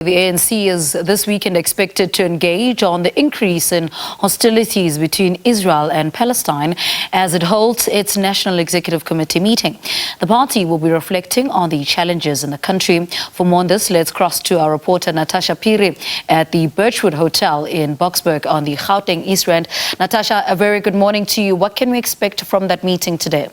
The ANC is this weekend expected to engage on the increase in hostilities between Israel and Palestine as it holds its National Executive Committee meeting. The party will be reflecting on the challenges in the country. For more on this, let's cross to our reporter Natasha Phiri at the Birchwood Hotel in Boksburg on the Gauteng East Rand. Natasha, a very good morning to you. What can we expect from that meeting today?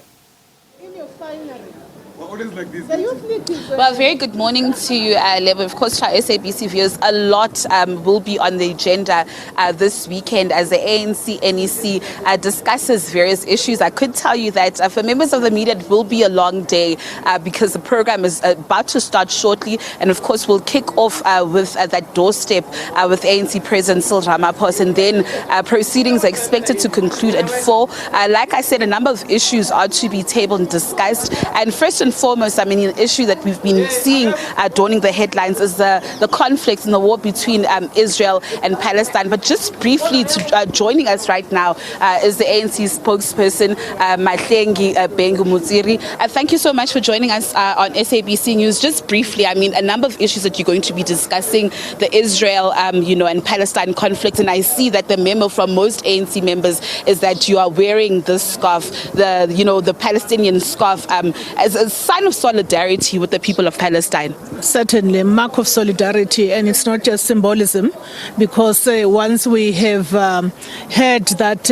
Well, very good morning to you, Lebo. Of course, to our SABC viewers, a lot will be on the agenda this weekend as the ANC NEC discusses various issues. I could tell you that for members of the media, it will be a long day because the program is about to start shortly. And of course, we'll kick off with that doorstep with ANC President Cyril Ramaphosa. And then proceedings are expected to conclude at 4. Like I said, a number of issues are to be tabled and discussed. And first and foremost, I mean, an issue that we've been seeing adorning the headlines is the conflict and the war between Israel and Palestine. But just briefly, joining us right now is the ANC spokesperson, Mahlengi Bhengu-Motsiri. Thank you so much for joining us on SABC News. Just briefly, I mean, a number of issues that you're going to be discussing, the Israel, and Palestine conflict. And I see that the memo from most ANC members is that you are wearing this scarf, the Palestinian scarf, as a sign of solidarity with the people of Palestine. Certainly, a mark of solidarity, and it's not just symbolism, because once we have heard that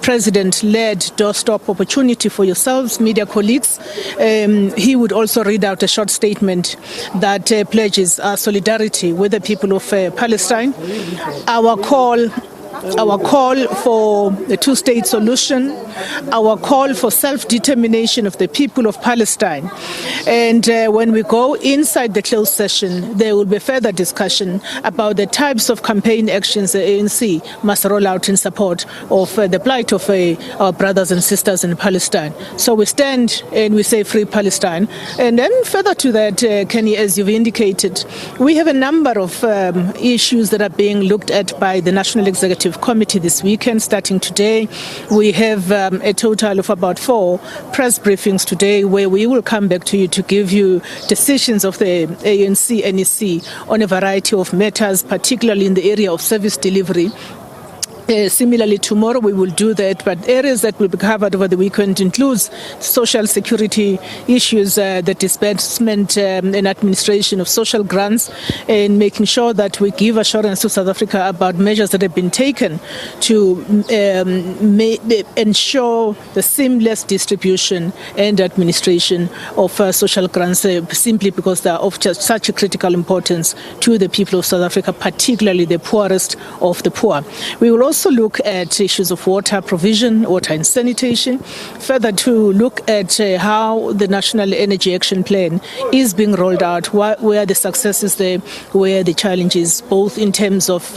President-led doorstop opportunity for yourselves, media colleagues, he would also read out a short statement that pledges solidarity with the people of Palestine. Our call for the two-state solution, our call for self-determination of the people of Palestine. And when we go inside the closed session, there will be further discussion about the types of campaign actions the ANC must roll out in support of the plight of our brothers and sisters in Palestine. So we stand and we say free Palestine. And then further to that, Kenny, as you've indicated, we have a number of issues that are being looked at by the National Executive Committee this weekend. Starting today, we have a total of about 4 press briefings today where we will come back to you to give you decisions of the ANC NEC on a variety of matters, particularly in the area of service delivery. Similarly, tomorrow we will do that, but areas that will be covered over the weekend includes social security issues, the disbursement and administration of social grants, and making sure that we give assurance to South Africa about measures that have been taken to ensure the seamless distribution and administration of social grants, simply because they are of just such a critical importance to the people of South Africa, particularly the poorest of the poor. We will also look at issues of water provision, water and sanitation, further to look at how the National Energy Action Plan is being rolled out, where the success is there, where the challenge is, both in terms of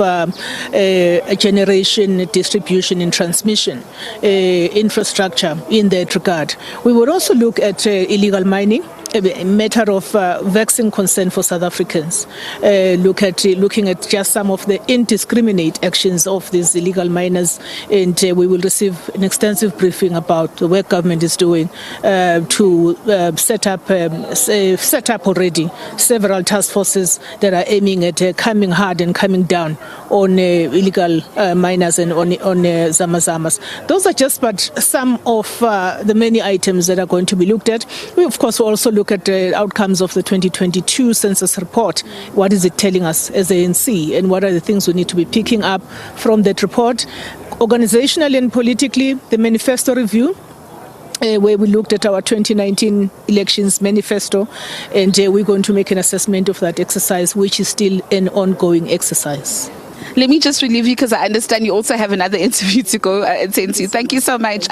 generation, distribution and transmission infrastructure in that regard. We would also look at illegal mining, a matter of vexing concern for South Africans, looking at just some of the indiscriminate actions of these illegal miners, and we will receive an extensive briefing about the work government is doing to set up already several task forces that are aiming at coming hard and coming down on illegal miners and on zamazamas. Those are just but some of the many items that are going to be looked at. We, of course, will also look at the outcomes of the 2022 census report. What is it telling us as ANC, and what are the things we need to be picking up from that report? Organizationally and politically, the manifesto review, where we looked at our 2019 elections manifesto, and we're going to make an assessment of that exercise, which is still an ongoing exercise. Let me just relieve you, because I understand you also have another interview to go attend to. Thank you so much.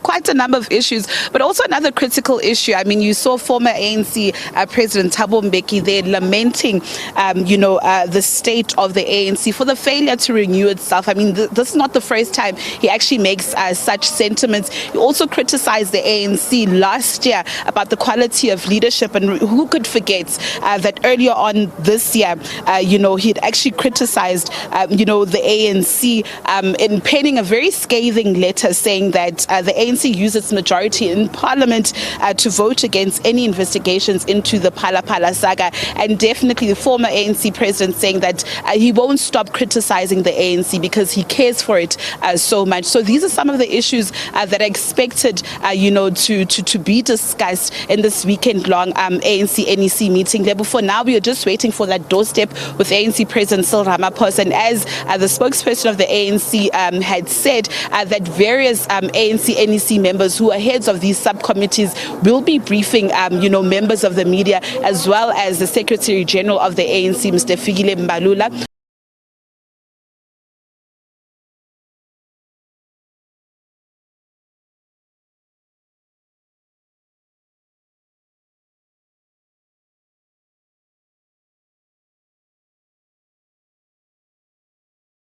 Quite a number of issues, but also another critical issue. I mean, you saw former ANC President Thabo Mbeki there lamenting, the state of the ANC for the failure to renew itself. I mean, this is not the first time he actually makes such sentiments. He also criticized the ANC last year about the quality of leadership, and who could forget that earlier on this year, he'd actually criticized the ANC in penning a very scathing letter saying that the ANC used its majority in Parliament to vote against any investigations into the Phala Phala saga, and definitely the former ANC president saying that he won't stop criticizing the ANC because he cares for it so much. So these are some of the issues that are expected, to be discussed in this weekend-long ANC NEC meeting. For now, we are just waiting for that doorstep with ANC President Cyril Ramaphosa, and as the spokesperson of the ANC had said, that various ANC NEC members who are heads of these subcommittees will be briefing, members of the media as well as the Secretary General of the ANC, Mr. Fikile Mbalula.